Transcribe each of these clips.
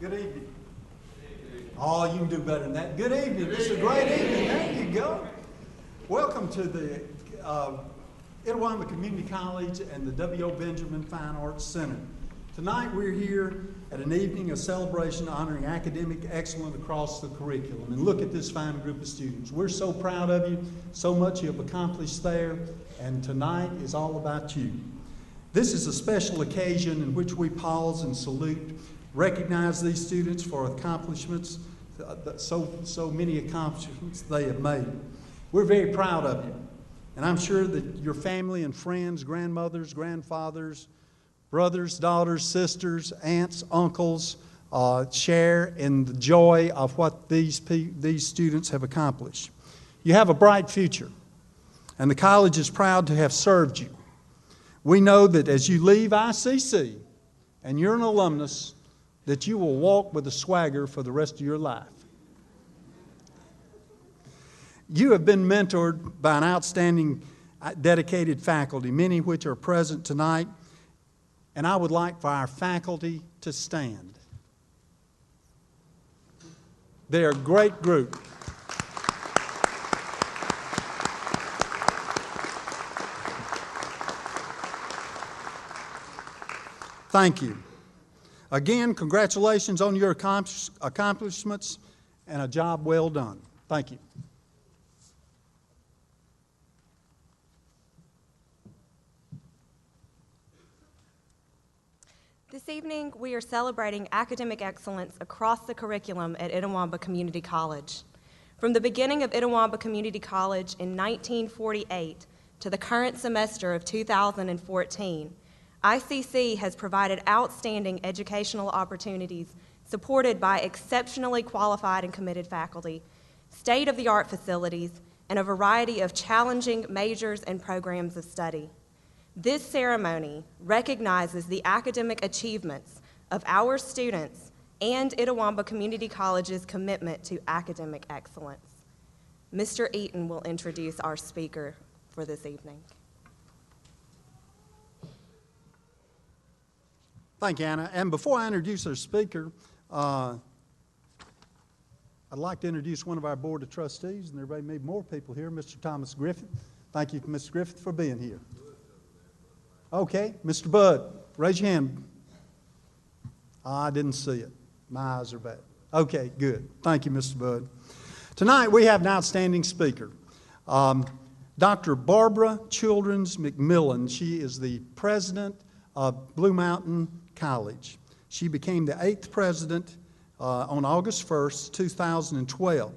Good evening. Oh, you can do better than that. Good evening. It's a great evening. There you go. Welcome to the Itawamba Community College and the W.O. Benjamin Fine Arts Center. Tonight we're here at an evening of celebration honoring academic excellence across the curriculum. And look at this fine group of students. We're so proud of you. So much you've accomplished there. And tonight is all about you. This is a special occasion in which we pause and salute, recognize these students for accomplishments, so many accomplishments they have made. We're very proud of you. And I'm sure that your family and friends, grandmothers, grandfathers, brothers, daughters, sisters, aunts, uncles share in the joy of what these students have accomplished. You have a bright future, and the college is proud to have served you. We know that as you leave ICC and you're an alumnus, that you will walk with a swagger for the rest of your life. You have been mentored by an outstanding, dedicated faculty, many of which are present tonight, and I would like for our faculty to stand. They're a great group. Thank you. Again, congratulations on your accomplishments and a job well done. Thank you. This evening, we are celebrating academic excellence across the curriculum at Itawamba Community College. From the beginning of Itawamba Community College in 1948 to the current semester of 2014, ICC has provided outstanding educational opportunities supported by exceptionally qualified and committed faculty, state-of-the-art facilities, and a variety of challenging majors and programs of study. This ceremony recognizes the academic achievements of our students and Itawamba Community College's commitment to academic excellence. Mr. Eaton will introduce our speaker for this evening. Thank you, Anna. And before I introduce our speaker, I'd like to introduce one of our Board of Trustees, and there may be more people here, Mr. Thomas Griffith. Thank you, Mr. Griffith, for being here. Okay, Mr. Budd, raise your hand. I didn't see it. My eyes are bad. Okay, good. Thank you, Mr. Budd. Tonight we have an outstanding speaker, Dr. Barbara Childrens McMillan. She is the president of Blue Mountain College. She became the 8th president on August 1st, 2012.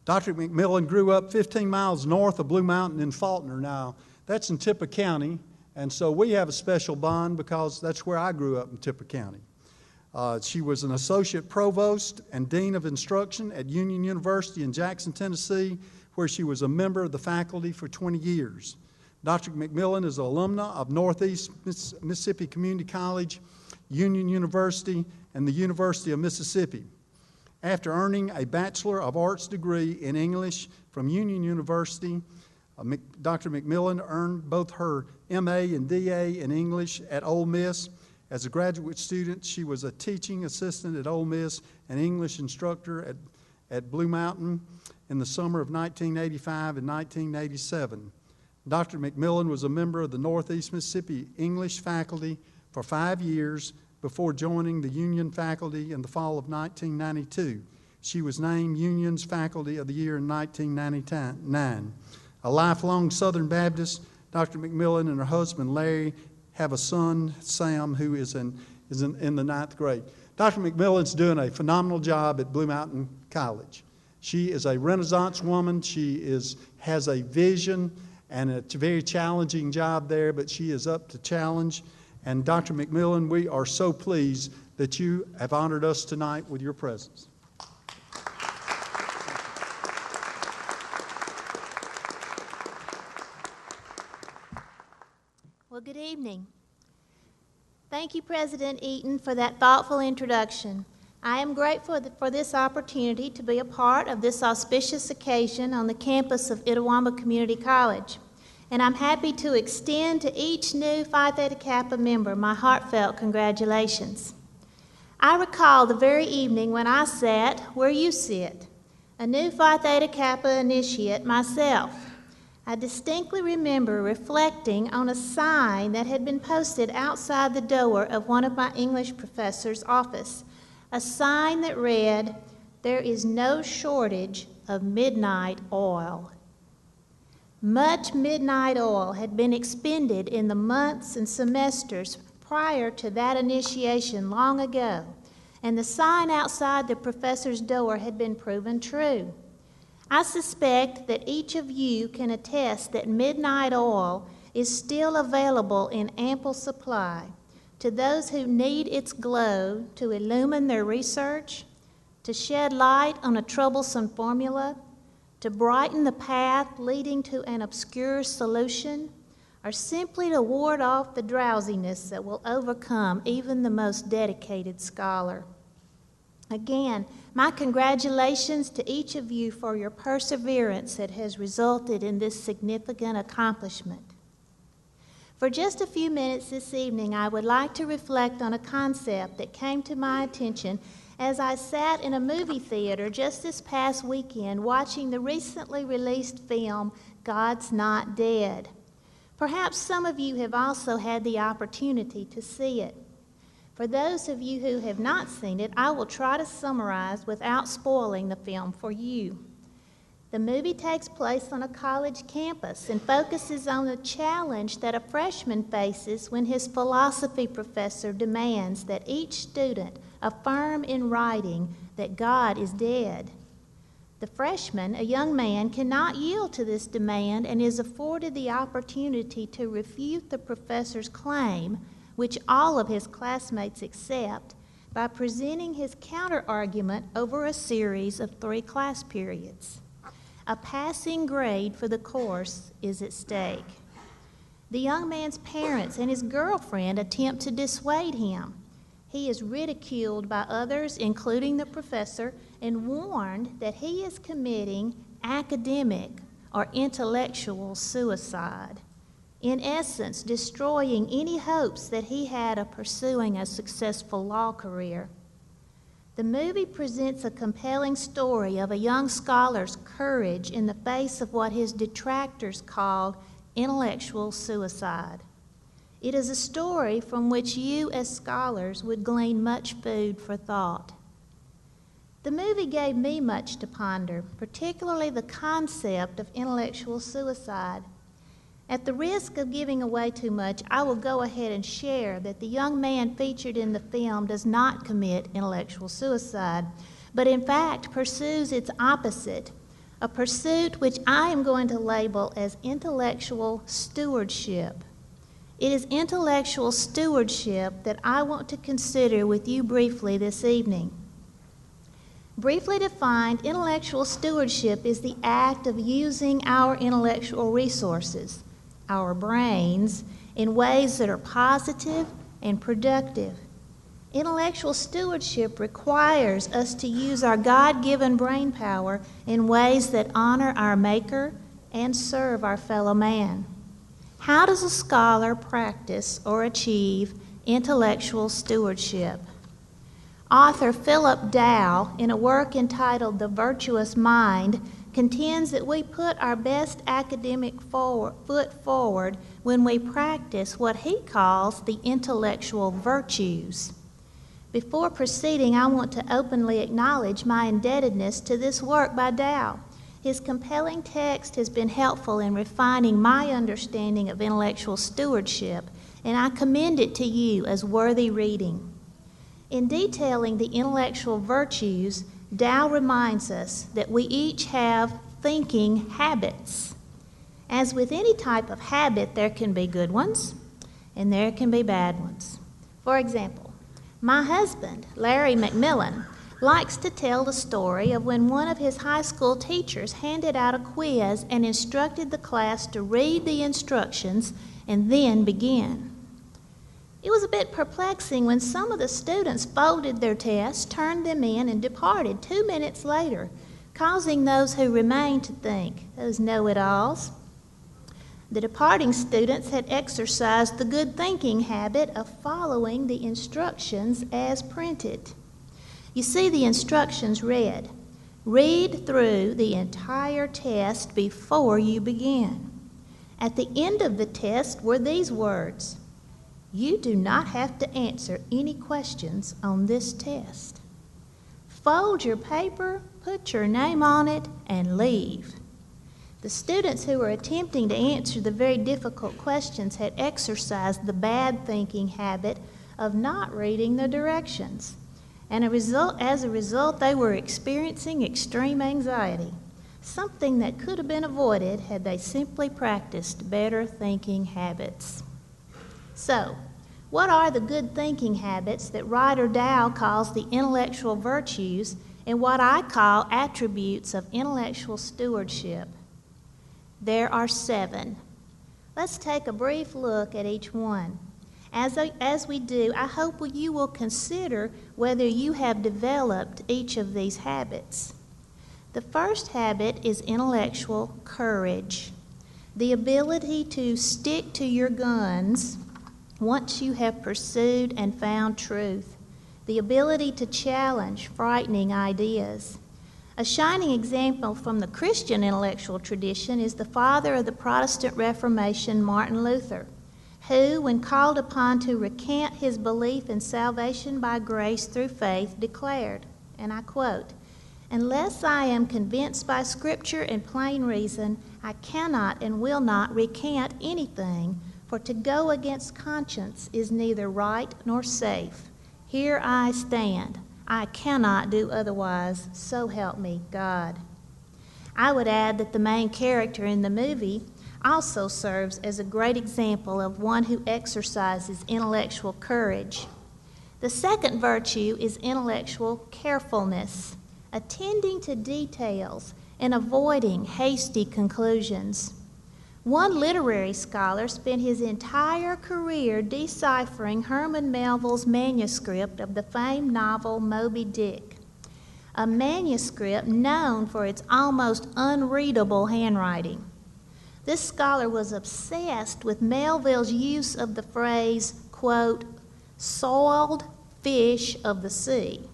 Dr. McMillan grew up 15 miles north of Blue Mountain in Faulkner. Now, that's in Tippah County, and so we have a special bond because that's where I grew up in Tippah County. She was an associate provost and dean of instruction at Union University in Jackson, Tennessee, where she was a member of the faculty for 20 years. Dr. McMillan is an alumna of Northeast Mississippi Community College, Union University, and the University of Mississippi. After earning a Bachelor of Arts degree in English from Union University, Dr. McMillan earned both her MA and DA in English at Ole Miss. As a graduate student, she was a teaching assistant at Ole Miss and English instructor at Blue Mountain in the summer of 1985 and 1987. Dr. McMillan was a member of the Northeast Mississippi English faculty for 5 years before joining the Union faculty in the fall of 1992. She was named Union's Faculty of the Year in 1999. A lifelong Southern Baptist, Dr. McMillan and her husband Larry have a son, Sam, who is in the 9th grade. Dr. McMillan's doing a phenomenal job at Blue Mountain College. She is a Renaissance woman. She has a vision, and it's a very challenging job there, but she is up to challenge. And Dr. McMillan, we are so pleased that you have honored us tonight with your presence. Well, good evening. Thank you, President Eaton, for that thoughtful introduction. I am grateful for this opportunity to be a part of this auspicious occasion on the campus of Itawamba Community College. And I'm happy to extend to each new Phi Theta Kappa member my heartfelt congratulations. I recall the very evening when I sat where you sit, a new Phi Theta Kappa initiate myself. I distinctly remember reflecting on a sign that had been posted outside the door of one of my English professor's office, a sign that read, "There is no shortage of midnight oil." Much midnight oil had been expended in the months and semesters prior to that initiation long ago, and the sign outside the professor's door had been proven true. I suspect that each of you can attest that midnight oil is still available in ample supply to those who need its glow to illumine their research, to shed light on a troublesome formula, to brighten the path leading to an obscure solution, or simply to ward off the drowsiness that will overcome even the most dedicated scholar. Again, my congratulations to each of you for your perseverance that has resulted in this significant accomplishment. For just a few minutes this evening, I would like to reflect on a concept that came to my attention as I sat in a movie theater just this past weekend watching the recently released film, God's Not Dead. Perhaps some of you have also had the opportunity to see it. For those of you who have not seen it, I will try to summarize without spoiling the film for you. The movie takes place on a college campus and focuses on the challenge that a freshman faces when his philosophy professor demands that each student affirm in writing that God is dead. The freshman, a young man, cannot yield to this demand and is afforded the opportunity to refute the professor's claim, which all of his classmates accept, by presenting his counter-argument over a series of 3 class periods. A passing grade for the course is at stake. The young man's parents and his girlfriend attempt to dissuade him. He is ridiculed by others, including the professor, and warned that he is committing academic or intellectual suicide, in essence, destroying any hopes that he had of pursuing a successful law career. The movie presents a compelling story of a young scholar's courage in the face of what his detractors called intellectual suicide. It is a story from which you as scholars would glean much food for thought. The movie gave me much to ponder, particularly the concept of intellectual suicide. At the risk of giving away too much, I will go ahead and share that the young man featured in the film does not commit intellectual suicide, but in fact pursues its opposite, a pursuit which I am going to label as intellectual stewardship. It is intellectual stewardship that I want to consider with you briefly this evening. Briefly defined, intellectual stewardship is the act of using our intellectual resources, our brains, in ways that are positive and productive. Intellectual stewardship requires us to use our God-given brain power in ways that honor our Maker and serve our fellow man. How does a scholar practice or achieve intellectual stewardship? Author Philip Dow, in a work entitled The Virtuous Mind, contends that we put our best academic foot forward when we practice what he calls the intellectual virtues. Before proceeding, I want to openly acknowledge my indebtedness to this work by Dow. His compelling text has been helpful in refining my understanding of intellectual stewardship, and I commend it to you as worthy reading. In detailing the intellectual virtues, Dow reminds us that we each have thinking habits. As with any type of habit, there can be good ones and there can be bad ones. For example, my husband, Larry McMillan, likes to tell the story of when one of his high school teachers handed out a quiz and instructed the class to read the instructions and then begin. It was a bit perplexing when some of the students folded their tests, turned them in, and departed 2 minutes later, causing those who remained to think, those know-it-alls. The departing students had exercised the good thinking habit of following the instructions as printed. You see, the instructions read, "Read through the entire test before you begin." At the end of the test were these words, "You do not have to answer any questions on this test. Fold your paper, put your name on it, and leave." The students who were attempting to answer the very difficult questions had exercised the bad thinking habit of not reading the directions. And as a result, they were experiencing extreme anxiety, something that could have been avoided had they simply practiced better thinking habits. So, what are the good thinking habits that Ryder Dow calls the intellectual virtues and what I call attributes of intellectual stewardship? There are 7. Let's take a brief look at each one. As we do, I hope you will consider whether you have developed each of these habits. The first habit is intellectual courage, the ability to stick to your guns once you have pursued and found truth, the ability to challenge frightening ideas. A shining example from the Christian intellectual tradition is the father of the Protestant Reformation, Martin Luther, who, when called upon to recant his belief in salvation by grace through faith, declared, and I quote, "Unless I am convinced by Scripture and plain reason, I cannot and will not recant anything, for to go against conscience is neither right nor safe. Here I stand. I cannot do otherwise, so help me God." I would add that the main character in the movie also serves as a great example of one who exercises intellectual courage. The second virtue is intellectual carefulness, attending to details and avoiding hasty conclusions. One literary scholar spent his entire career deciphering Herman Melville's manuscript of the famed novel Moby Dick, a manuscript known for its almost unreadable handwriting. This scholar was obsessed with Melville's use of the phrase, quote, "soiled fish of the sea."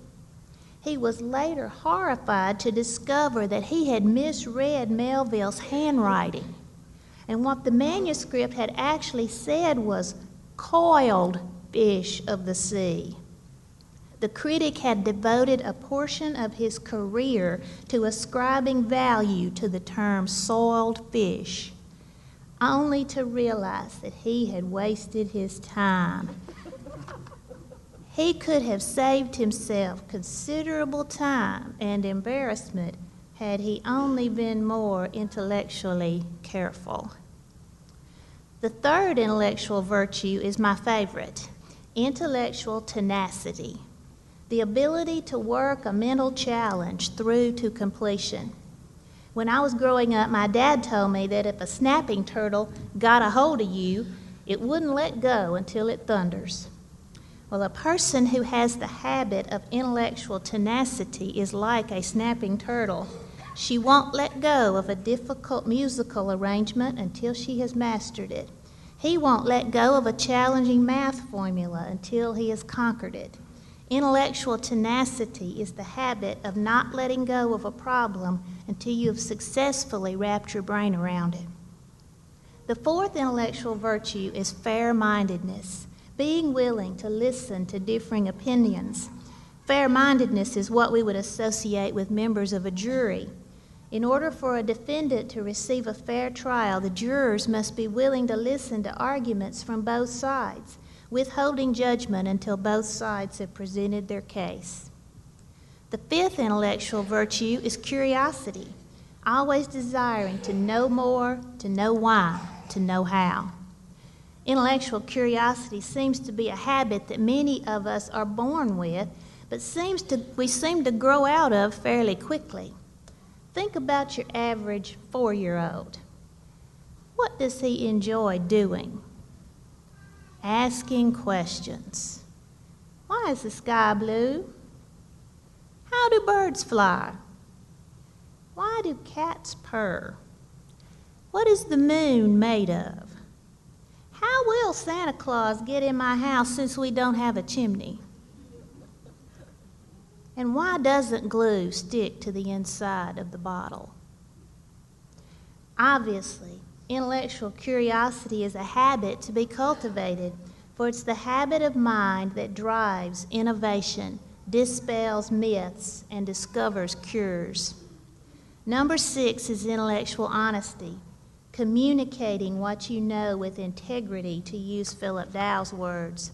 He was later horrified to discover that he had misread Melville's handwriting, and what the manuscript had actually said was "coiled fish of the sea." The critic had devoted a portion of his career to ascribing value to the term soiled fish, only to realize that he had wasted his time. He could have saved himself considerable time and embarrassment had he only been more intellectually careful. The third intellectual virtue is my favorite, intellectual tenacity, the ability to work a mental challenge through to completion. When I was growing up, my dad told me that if a snapping turtle got a hold of you, it wouldn't let go until it thunders. Well, a person who has the habit of intellectual tenacity is like a snapping turtle. She won't let go of a difficult musical arrangement until she has mastered it. He won't let go of a challenging math formula until he has conquered it. Intellectual tenacity is the habit of not letting go of a problem until you have successfully wrapped your brain around it. The fourth intellectual virtue is fair-mindedness, being willing to listen to differing opinions. Fair-mindedness is what we would associate with members of a jury. In order for a defendant to receive a fair trial, the jurors must be willing to listen to arguments from both sides, withholding judgment until both sides have presented their case. The fifth intellectual virtue is curiosity, always desiring to know more, to know why, to know how. Intellectual curiosity seems to be a habit that many of us are born with, but we seem to grow out of fairly quickly. Think about your average 4-year-old. What does he enjoy doing? Asking questions. Why is the sky blue? How do birds fly? Why do cats purr? What is the moon made of? How will Santa Claus get in my house since we don't have a chimney? And why doesn't glue stick to the inside of the bottle? Obviously, intellectual curiosity is a habit to be cultivated, for it's the habit of mind that drives innovation, dispels myths, and discovers cures. Number 6 is intellectual honesty, communicating what you know with integrity, to use Philip Dow's words.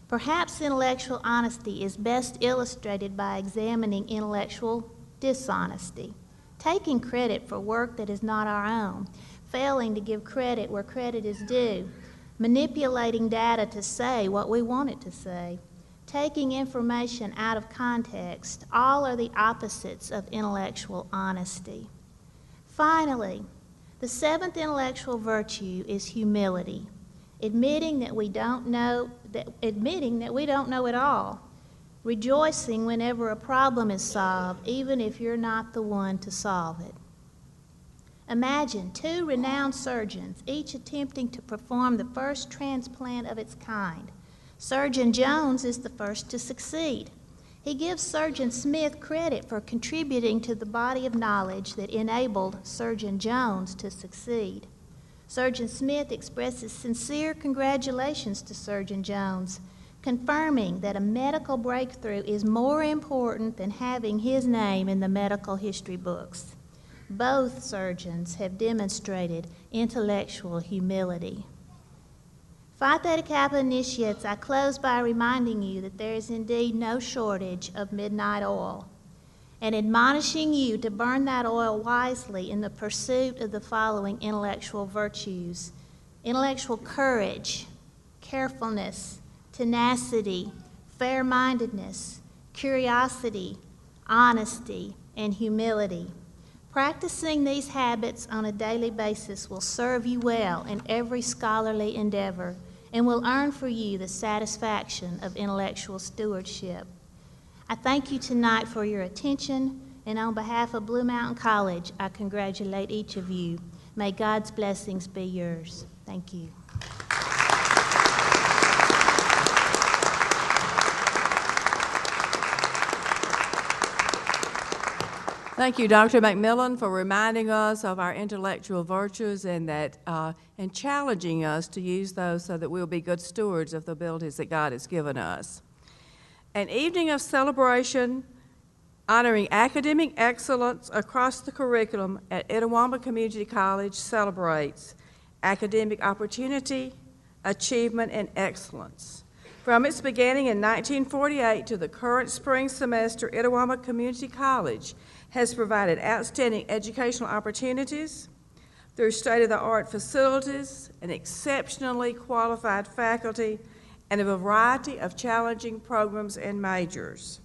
Perhaps intellectual honesty is best illustrated by examining intellectual dishonesty, taking credit for work that is not our own, failing to give credit where credit is due, manipulating data to say what we want it to say, taking information out of context. All are the opposites of intellectual honesty. Finally, the 7th intellectual virtue is humility, admitting that we don't know it all, rejoicing whenever a problem is solved, even if you're not the one to solve it. Imagine 2 renowned surgeons, each attempting to perform the first transplant of its kind. Surgeon Jones is the first to succeed. He gives Surgeon Smith credit for contributing to the body of knowledge that enabled Surgeon Jones to succeed. Surgeon Smith expresses sincere congratulations to Surgeon Jones, confirming that a medical breakthrough is more important than having his name in the medical history books. Both surgeons have demonstrated intellectual humility. Phi Theta Kappa initiates, I close by reminding you that there is indeed no shortage of midnight oil, and admonishing you to burn that oil wisely in the pursuit of the following intellectual virtues: intellectual courage, carefulness, tenacity, fair-mindedness, curiosity, honesty, and humility. Practicing these habits on a daily basis will serve you well in every scholarly endeavor and will earn for you the satisfaction of intellectual stewardship. I thank you tonight for your attention, and on behalf of Blue Mountain College, I congratulate each of you. May God's blessings be yours. Thank you. Thank you, Dr. McMillan, for reminding us of our intellectual virtues and challenging us to use those so that we'll be good stewards of the abilities that God has given us. An evening of celebration honoring academic excellence across the curriculum at Itawamba Community College celebrates academic opportunity, achievement, and excellence. From its beginning in 1948 to the current spring semester, Itawamba Community College has provided outstanding educational opportunities through state-of-the-art facilities, an exceptionally qualified faculty, and a variety of challenging programs and majors.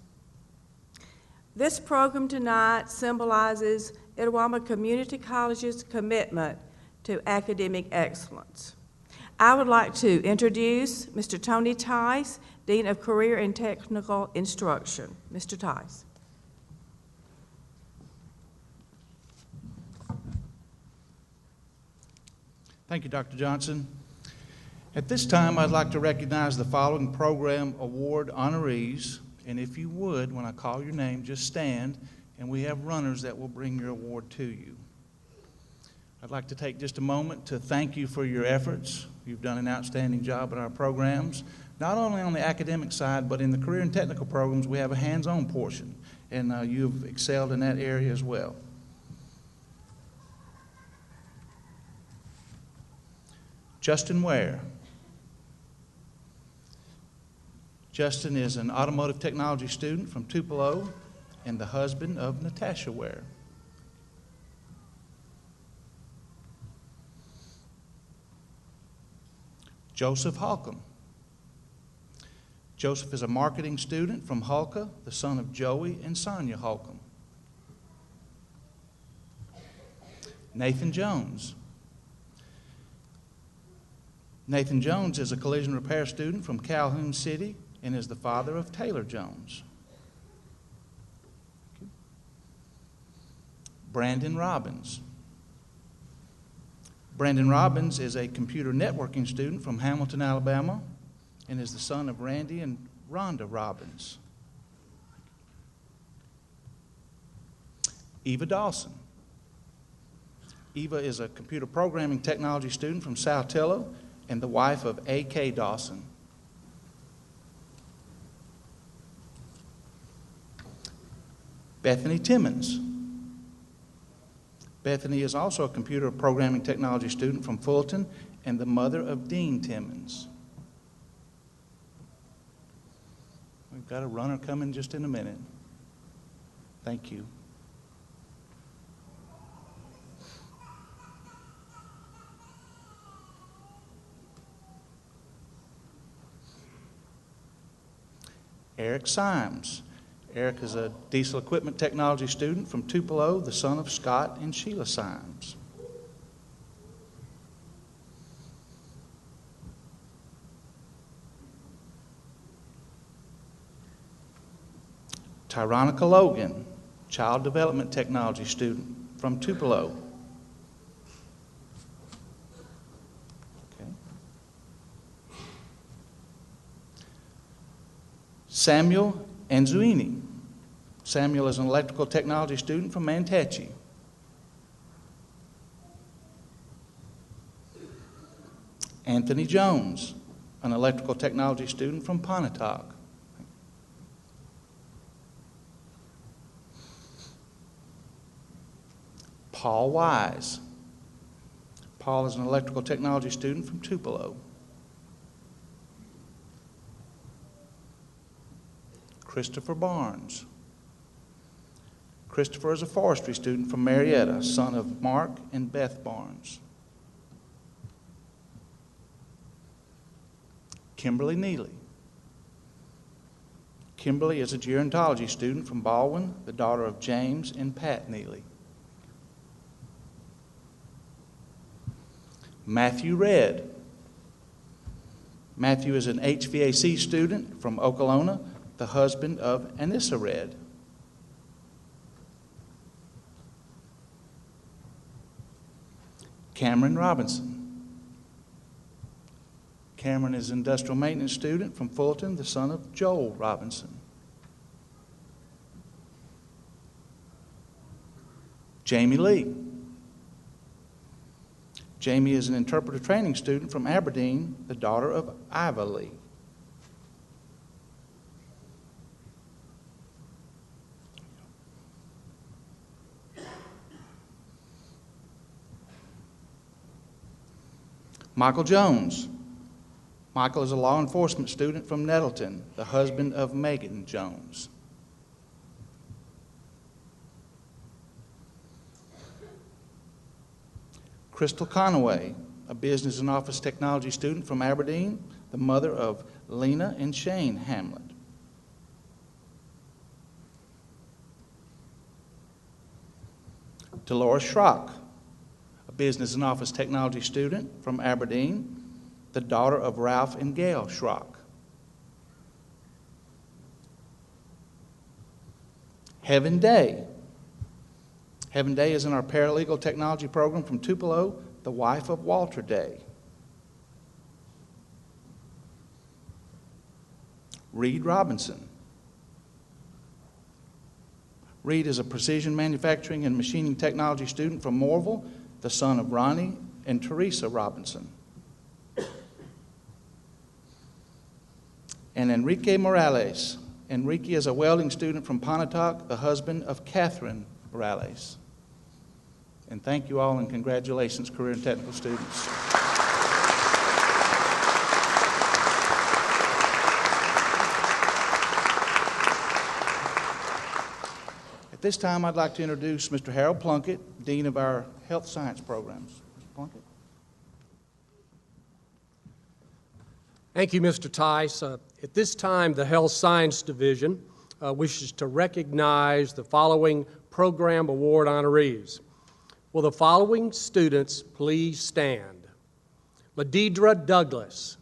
This program tonight symbolizes Itawamba Community College's commitment to academic excellence. I would like to introduce Mr. Tony Tice, Dean of Career and Technical Instruction. Mr. Tice. Thank you, Dr. Johnson. At this time, I'd like to recognize the following program award honorees. And if you would, when I call your name, just stand, and we have runners that will bring your award to you. I'd like to take just a moment to thank you for your efforts. You've done an outstanding job in our programs, not only on the academic side, but in the career and technical programs, we have a hands-on portion, and you've excelled in that area as well. Justin Ware. Justin is an automotive technology student from Tupelo and the husband of Natasha Ware. Joseph Holcomb. Joseph is a marketing student from Hulka, the son of Joey and Sonia Holcomb. Nathan Jones. Nathan Jones is a collision repair student from Calhoun City and is the father of Taylor Jones. Brandon Robbins. Brandon Robbins is a computer networking student from Hamilton, Alabama, and is the son of Randy and Rhonda Robbins. Eva Dawson. Eva is a computer programming technology student from Saltillo and the wife of A.K. Dawson. Bethany Timmons. Bethany is also a computer programming technology student from Fulton and the mother of Dean Timmons. We've got a runner coming just in a minute. Thank you. Eric Symes. Eric is a diesel equipment technology student from Tupelo, the son of Scott and Sheila Symes. Tyronica Logan, child development technology student from Tupelo. Okay. Samuel Anzuini. Samuel is an electrical technology student from Manteche. Anthony Jones, an electrical technology student from Pontotoc. Paul Wise. Paul is an electrical technology student from Tupelo. Christopher Barnes. Christopher is a forestry student from Marietta, son of Mark and Beth Barnes. Kimberly Neely. Kimberly is a gerontology student from Baldwin, the daughter of James and Pat Neely. Matthew Redd. Matthew is an HVAC student from Okolona, the husband of Anissa Redd. Cameron Robinson. Cameron is an industrial maintenance student from Fulton, the son of Joel Robinson. Jamie Lee. Jamie is an interpreter training student from Aberdeen, the daughter of Iva Lee. Michael Jones. Michael is a law enforcement student from Nettleton, the husband of Megan Jones. Crystal Conaway, a business and office technology student from Aberdeen, the mother of Lena and Shane Hamlet. Dolores Schrock, a business and office technology student from Aberdeen, the daughter of Ralph and Gail Schrock. Heaven Day. Heaven Day is in our paralegal technology program from Tupelo, the wife of Walter Day. Reed Robinson. Reed is a precision manufacturing and machining technology student from Morville, the son of Ronnie and Teresa Robinson. And Enrique Morales. Enrique is a welding student from Pontotoc, the husband of Catherine Morales. And thank you all and congratulations, career and technical students. At this time, I'd like to introduce Mr. Harold Plunkett, Dean of our Health Science Programs. Mr. Plunkett. Thank you, Mr. Tice. At this time, the Health Science Division wishes to recognize the following Program Award honorees. Will the following students please stand? Ladidra Douglas.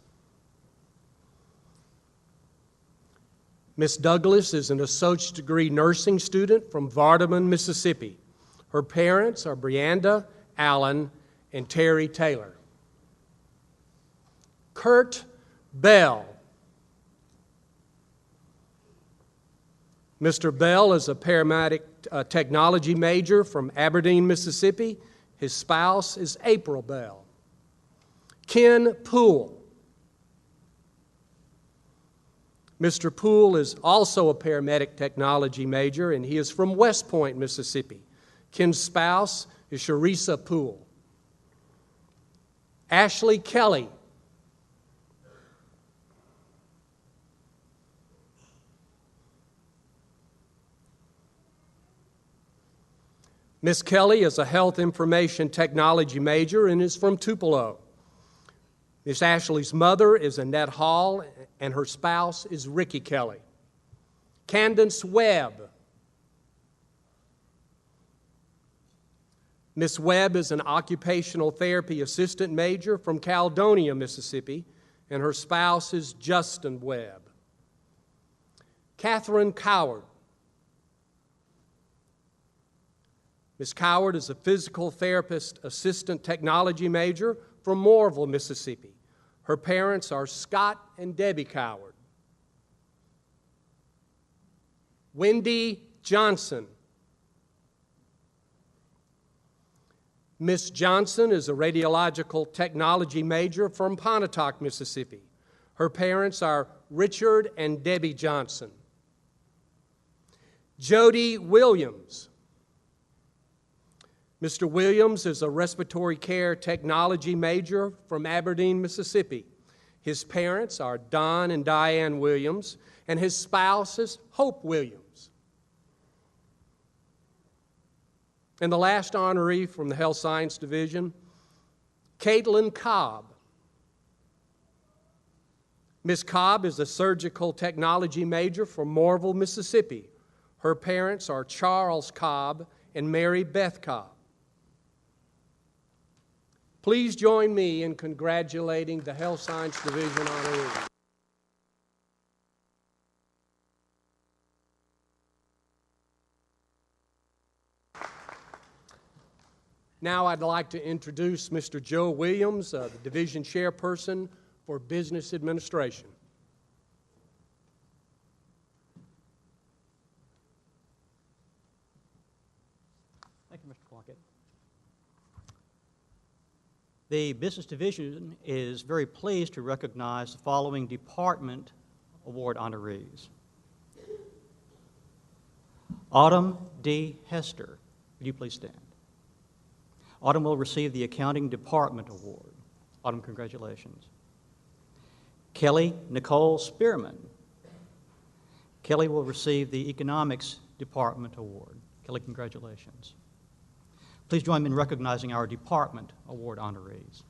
Miss Douglas is an associate's degree nursing student from Vardaman, Mississippi. Her parents are Brianda Allen and Terry Taylor. Kurt Bell. Mr. Bell is a paramedic technology major from Aberdeen, Mississippi. His spouse is April Bell. Ken Poole. Mr. Poole is also a paramedic technology major, and he is from West Point, Mississippi. Ken's spouse is Sharisa Poole. Ashley Kelly. Miss Kelly is a health information technology major and is from Tupelo. Miss Ashley's mother is Annette Hall, and her spouse is Ricky Kelly. Candace Webb. Miss Webb is an occupational therapy assistant major from Caledonia, Mississippi, and her spouse is Justin Webb. Catherine Coward. Ms. Coward is a physical therapist assistant technology major from Moorville, Mississippi. Her parents are Scott and Debbie Coward. Wendy Johnson. Miss Johnson is a radiological technology major from Pontotoc, Mississippi. Her parents are Richard and Debbie Johnson. Jody Williams. Mr. Williams is a respiratory care technology major from Aberdeen, Mississippi. His parents are Don and Diane Williams, and his spouse is Hope Williams. And the last honoree from the Health Science Division, Caitlin Cobb. Ms. Cobb is a surgical technology major from Moorville, Mississippi. Her parents are Charles Cobb and Mary Beth Cobb. Please join me in congratulating the Health Science Division honorees. Now I'd like to introduce Mr. Joe Williams, the Division Chairperson for Business Administration. Thank you, Mr. Plunkett. The Business Division is very pleased to recognize the following Department Award honorees. Autumn D. Hester. Would you please stand? Autumn will receive the Accounting Department Award. Autumn, congratulations. Kelly Nicole Spearman. Kelly will receive the Economics Department Award. Kelly, congratulations. Please join me in recognizing our Department Award honorees.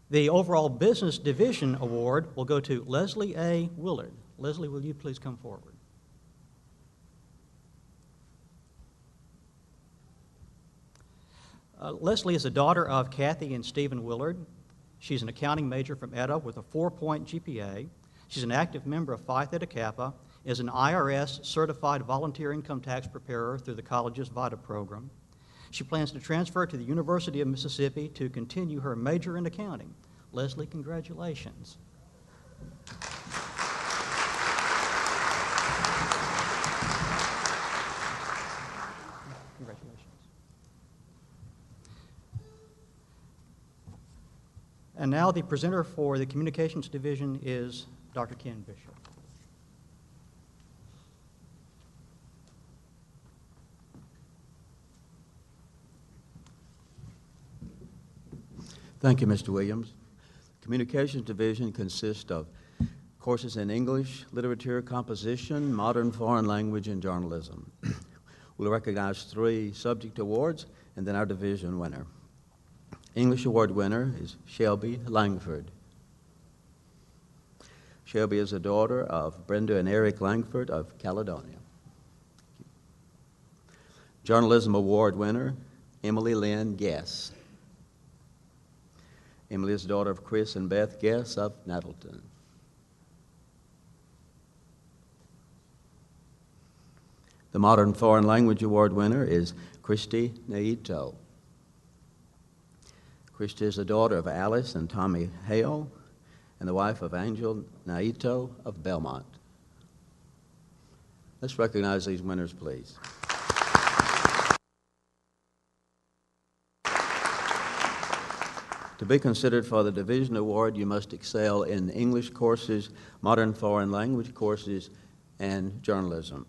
The overall Business Division Award will go to Leslie A. Willard. Leslie, will you please come forward? Leslie is the daughter of Kathy and Stephen Willard. She's an accounting major from Etta with a 4-point GPA. She's an active member of Phi Theta Kappa, is an IRS certified volunteer income tax preparer through the college's VITA program. She plans to transfer to the University of Mississippi to continue her major in accounting. Leslie, congratulations. Congratulations. And now the presenter for the Communications Division is Dr. Ken Bishop. Thank you, Mr. Williams. Communications Division consists of courses in English, literature, composition, modern foreign language, and journalism. We'll recognize 3 subject awards and then our division winner. English award winner is Shelby Langford. Shelby is a daughter of Brenda and Eric Langford of Caledonia. Journalism award winner, Emily Lynn Guess. Emily is the daughter of Chris and Beth Guess of Nettleton. The Modern Foreign Language Award winner is Christy Naito. Christy is the daughter of Alice and Tommy Hale and the wife of Angel Naito of Belmont. Let's recognize these winners, please. To be considered for the Division Award, you must excel in English courses, modern foreign language courses, and journalism.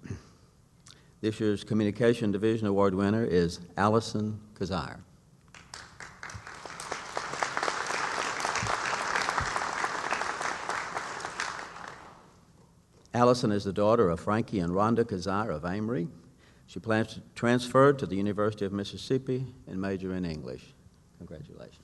This year's Communication Division Award winner is Allison Kazire. Allison is the daughter of Frankie and Rhonda Kazire of Amory. She plans to transfer to the University of Mississippi and major in English. Congratulations.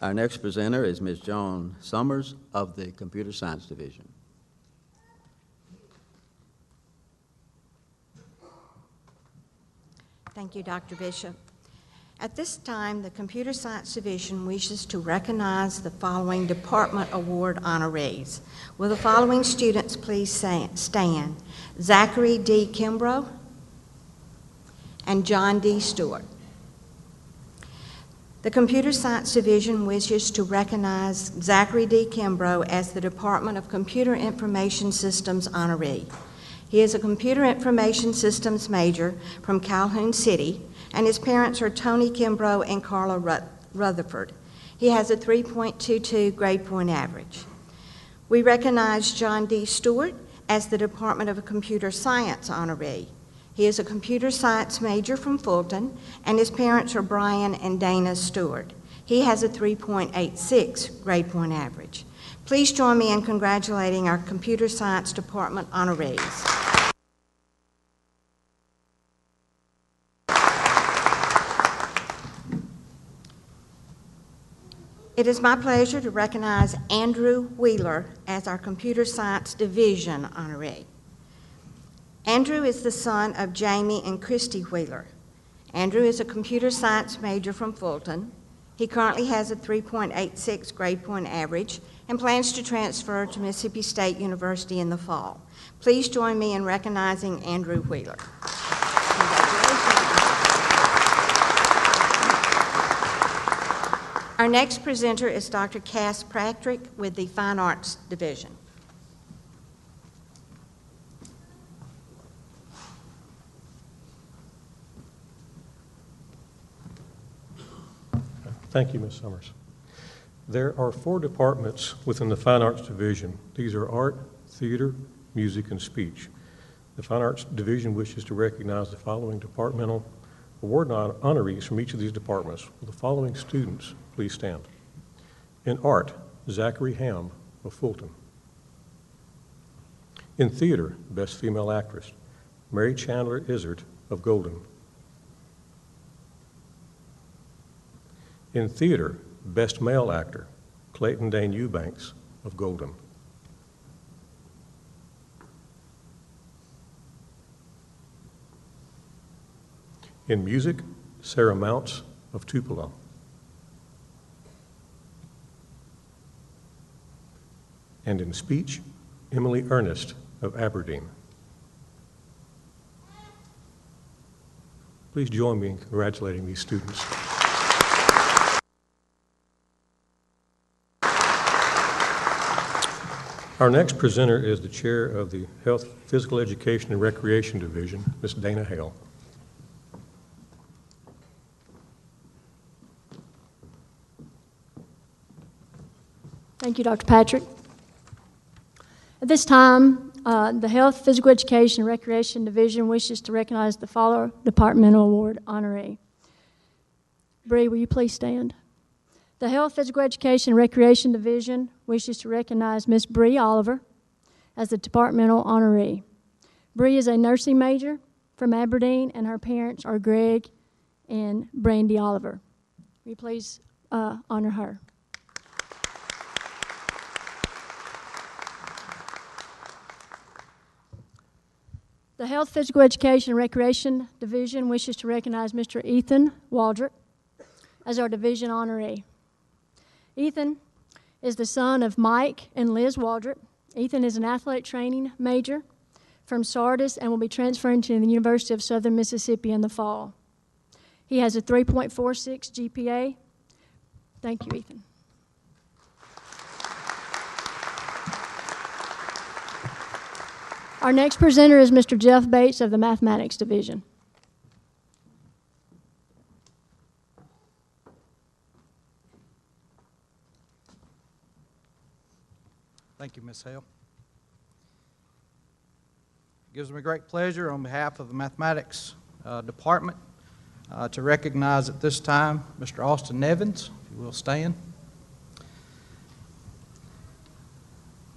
Our next presenter is Ms. Joan Summers of the Computer Science Division. Thank you, Dr. Bishop. At this time, the Computer Science Division wishes to recognize the following Department Award honorees. Will the following students please stand? Zachary D. Kimbrough and John D. Stewart. The Computer Science Division wishes to recognize Zachary D. Kimbrough as the Department of Computer Information Systems honoree. He is a Computer Information Systems major from Calhoun City, and his parents are Tony Kimbrough and Carla Rutherford. He has a 3.22 grade point average. We recognize John D. Stewart as the Department of Computer Science honoree. He is a computer science major from Fulton, and his parents are Brian and Dana Stewart. He has a 3.86 grade point average. Please join me in congratulating our Computer Science Department honorees. It is my pleasure to recognize Andrew Wheeler as our Computer Science Division honoree. Andrew is the son of Jamie and Christy Wheeler. Andrew is a computer science major from Fulton. He currently has a 3.86 grade point average and plans to transfer to Mississippi State University in the fall. Please join me in recognizing Andrew Wheeler. Our next presenter is Dr. Cass Patrick with the Fine Arts Division. Thank you, Ms. Summers. There are 4 departments within the Fine Arts Division. These are art, theater, music, and speech. The Fine Arts Division wishes to recognize the following departmental award honorees from each of these departments. Will the following students please stand? In art, Zachary Ham of Fulton. In theater, Best Female Actress, Mary Chandler Izzard of Golden. In theater, Best Male Actor, Clayton Dane Eubanks of Golden. In music, Sarah Mounts of Tupelo. And in speech, Emily Ernest of Aberdeen. Please join me in congratulating these students. Our next presenter is the chair of the Health, Physical Education, and Recreation Division, Ms. Dana Hale. Thank you, Dr. Patrick. At this time, the Health, Physical Education, and Recreation Division wishes to recognize the following departmental award honoree. Bree, will you please stand? The Health, Physical Education, and Recreation Division wishes to recognize Ms. Bree Oliver as the departmental honoree. Bree is a nursing major from Aberdeen, and her parents are Greg and Brandy Oliver. Will you please honor her? The Health, Physical Education, and Recreation Division wishes to recognize Mr. Ethan Waldrop as our division honoree. Ethan is the son of Mike and Liz Waldrop. Ethan is an athletic training major from Sardis and will be transferring to the University of Southern Mississippi in the fall. He has a 3.46 GPA. Thank you, Ethan. Our next presenter is Mr. Jeff Bates of the Mathematics Division. Thank you, Ms. Hale. It gives me great pleasure on behalf of the Mathematics Department to recognize at this time Mr. Austin Nevins, if you will stand.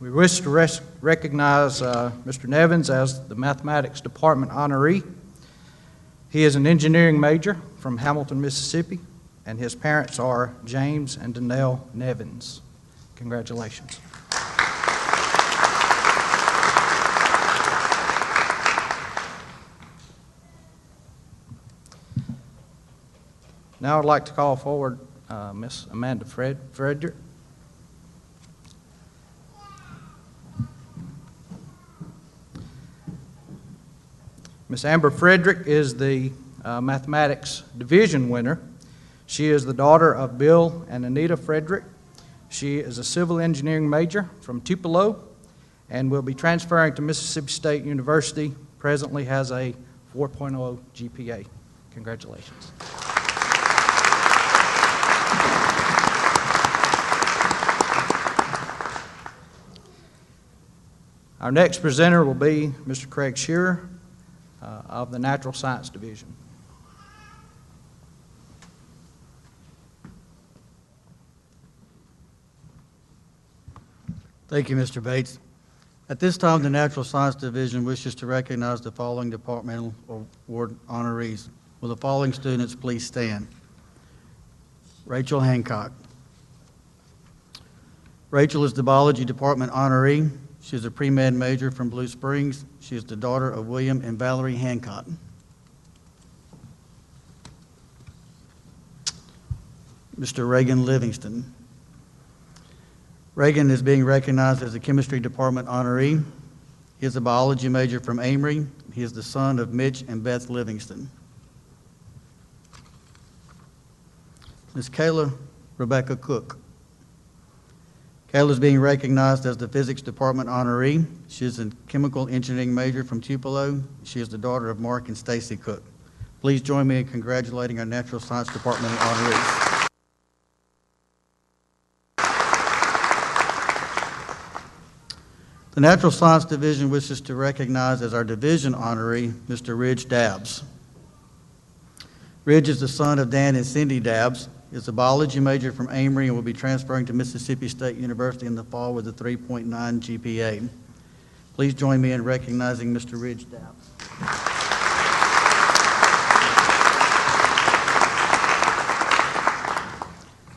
We wish to recognize Mr. Nevins as the Mathematics Department honoree. He is an engineering major from Hamilton, Mississippi, and his parents are James and Danelle Nevins. Congratulations. Now I'd like to call forward Miss Amanda Frederick. Miss Amber Frederick is the Mathematics Division winner. She is the daughter of Bill and Anita Frederick. She is a civil engineering major from Tupelo and will be transferring to Mississippi State University. Presently has a 4.0 GPA. Congratulations. Our next presenter will be Mr. Craig Shearer of the Natural Science Division. Thank you, Mr. Bates. At this time, the Natural Science Division wishes to recognize the following departmental award honorees. Will the following students please stand? Rachel Hancock. Rachel is the Biology Department honoree. She is a pre-med major from Blue Springs. She is the daughter of William and Valerie Hancock. Mr. Reagan Livingston. Reagan is being recognized as a Chemistry Department honoree. He is a biology major from Amory. He is the son of Mitch and Beth Livingston. Ms. Kayla Rebecca Cook. Kayla is being recognized as the Physics Department honoree. She is a chemical engineering major from Tupelo. She is the daughter of Mark and Stacy Cook. Please join me in congratulating our Natural Science Department honorees. The Natural Science Division wishes to recognize as our division honoree Mr. Ridge Dabbs. Ridge is the son of Dan and Cindy Dabbs. He is a biology major from Amory and will be transferring to Mississippi State University in the fall with a 3.9 GPA. Please join me in recognizing Mr. Ridge Dabbs.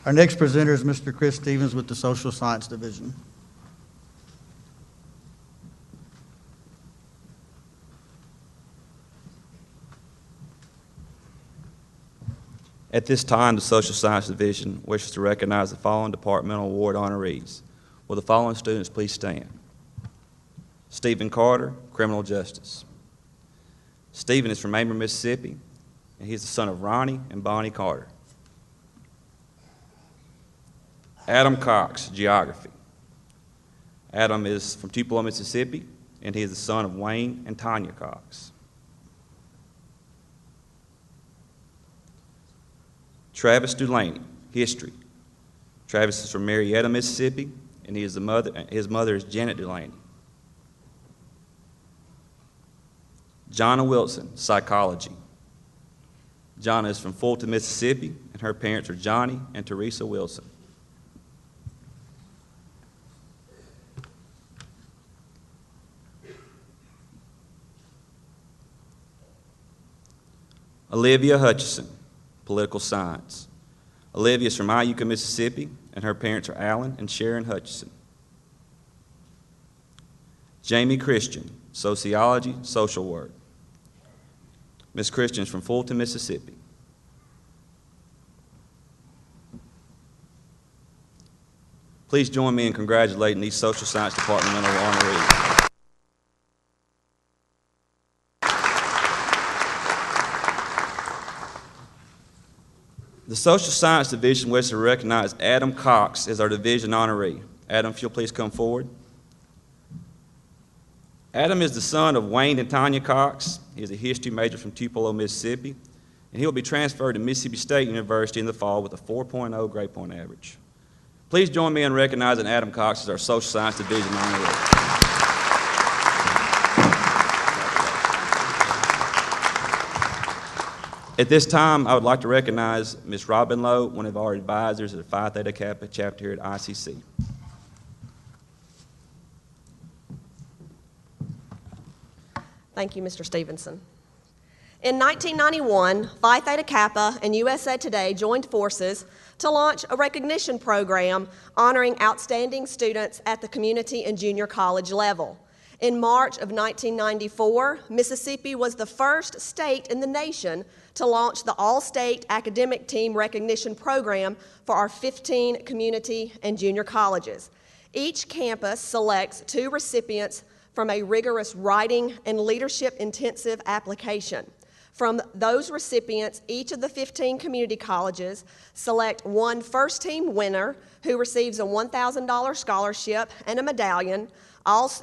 Our next presenter is Mr. Chris Stevens with the Social Science Division. At this time, the Social Science Division wishes to recognize the following departmental award honorees. Will the following students please stand? Stephen Carter, Criminal Justice. Stephen is from Amory, Mississippi, and he is the son of Ronnie and Bonnie Carter. Adam Cox, Geography. Adam is from Tupelo, Mississippi, and he is the son of Wayne and Tanya Cox. Travis Dulaney, History. Travis is from Marietta, Mississippi, and his mother is Janet Dulaney. Jonna Wilson, Psychology. Jonna is from Fulton, Mississippi, and her parents are Johnny and Teresa Wilson. Olivia Hutchison, Political Science. Olivia is from Iuka, Mississippi, and her parents are Alan and Sharon Hutchison. Jamie Christian, Sociology, Social Work. Miss Christian is from Fulton, Mississippi. Please join me in congratulating these Social Science Departmental honorees. The Social Science Division wishes to recognize Adam Cox as our division honoree. Adam, if you'll please come forward. Adam is the son of Wayne and Tanya Cox. He is a history major from Tupelo, Mississippi, and he will be transferred to Mississippi State University in the fall with a 4.0 grade point average. Please join me in recognizing Adam Cox as our Social Science Division honoree. At this time, I would like to recognize Ms. Robin Lowe, one of our advisors at Phi Theta Kappa chapter here at ICC. Thank you, Mr. Stevenson. In 1991, Phi Theta Kappa and USA Today joined forces to launch a recognition program honoring outstanding students at the community and junior college level. In March of 1994, Mississippi was the first state in the nation to launch the All-State Academic Team Recognition Program for our 15 community and junior colleges. Each campus selects 2 recipients from a rigorous writing and leadership-intensive application. From those recipients, each of the 15 community colleges select one first-team winner who receives a $1,000 scholarship and a medallion.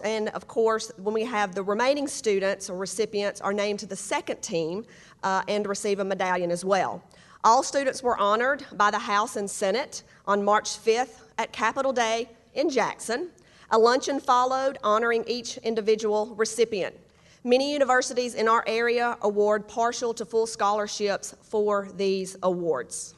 And of course, when we have the remaining students or recipients are named to the second team and receive a medallion as well. All students were honored by the House and Senate on March 5th at Capitol Day in Jackson. A luncheon followed honoring each individual recipient. Many universities in our area award partial to full scholarships for these awards.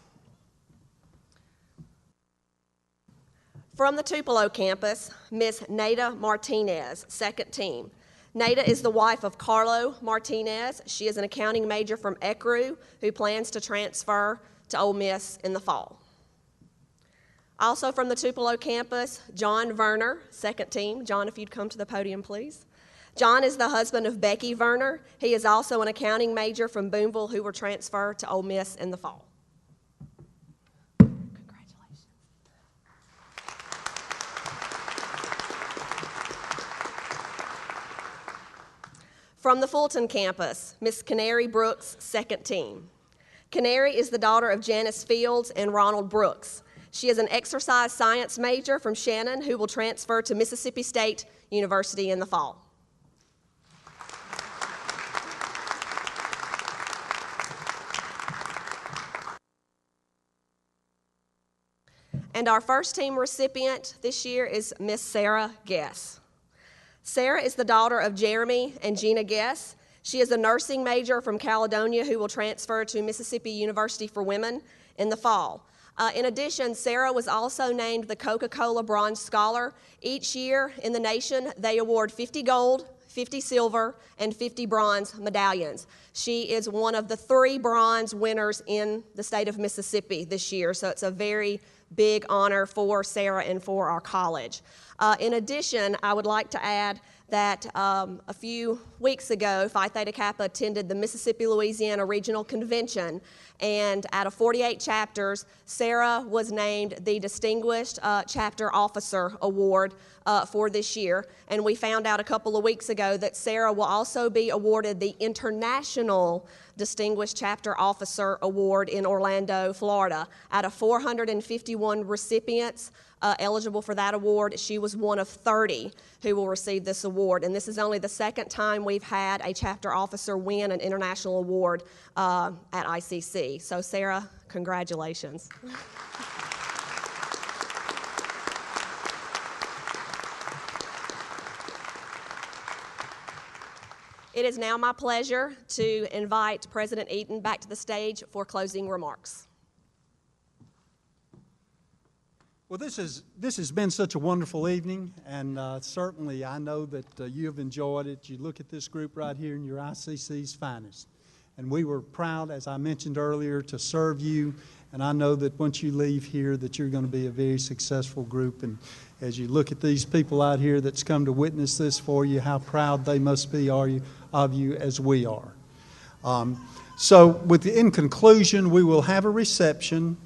From the Tupelo campus, Ms. Nada Martinez, second team. Nada is the wife of Carlo Martinez. She is an accounting major from ECRU who plans to transfer to Ole Miss in the fall. Also from the Tupelo campus, John Werner, second team. John, if you'd come to the podium, please. John is the husband of Becky Werner. He is also an accounting major from Boonville who will transfer to Ole Miss in the fall. Congratulations. From the Fulton campus, Miss Canary Brooks, second team. Canary is the daughter of Janice Fields and Ronald Brooks. She is an exercise science major from Shannon who will transfer to Mississippi State University in the fall. And our first team recipient this year is Miss Sarah Guess. Sarah is the daughter of Jeremy and Gina Guess. She is a nursing major from Caledonia who will transfer to Mississippi University for Women in the fall. In addition, Sarah was also named the Coca-Cola Bronze Scholar. Each year in the nation, they award 50 gold, 50 silver, and 50 bronze medallions. She is one of the 3 bronze winners in the state of Mississippi this year, so it's a very big honor for Sarah and for our college. In addition, I would like to add that a few weeks ago, Phi Theta Kappa attended the Mississippi-Louisiana Regional Convention, and out of 48 chapters, Sarah was named the Distinguished Chapter Officer Award for this year, and we found out a couple of weeks ago that Sarah will also be awarded the International Distinguished Chapter Officer Award in Orlando, Florida. Out of 451 recipients eligible for that award, she was one of 30 who will receive this award. And this is only the second time we've had a chapter officer win an international award at ICC. So Sarah, congratulations. It is now my pleasure to invite President Eaton back to the stage for closing remarks. Well, this has been such a wonderful evening, and certainly I know that you have enjoyed it. You look at this group right here, and you're ICC's finest. And we were proud, as I mentioned earlier, to serve you, and I know that once you leave here that you're going to be a very successful group. And as you look at these people out here that's come to witness this for you, how proud they must be of you as we are. So in conclusion, we will have a reception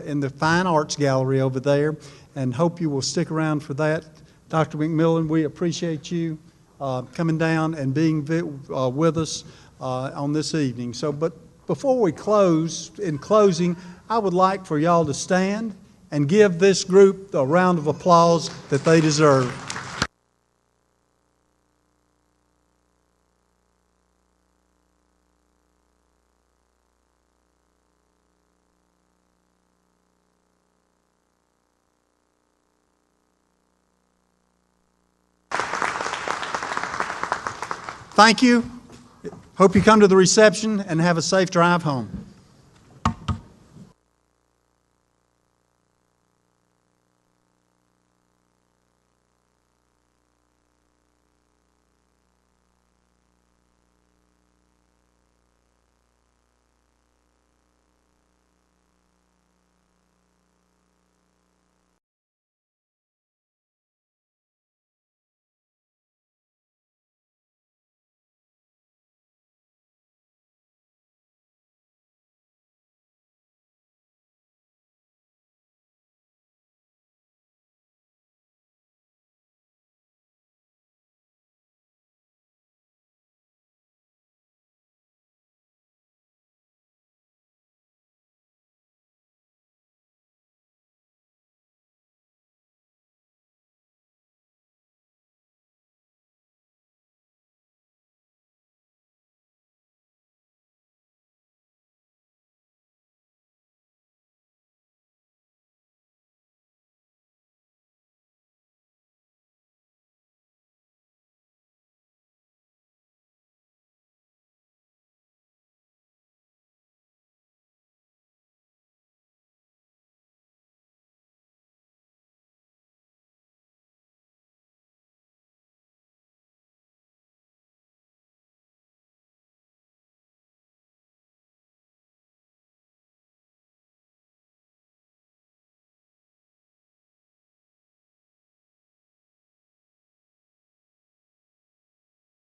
in the Fine Arts Gallery over there, and hope you will stick around for that. Dr. McMillan, we appreciate you coming down and being with us on this evening. But before we close, in closing, I would like for y'all to stand and give this group a round of applause that they deserve. Thank you. Hope you come to the reception and have a safe drive home.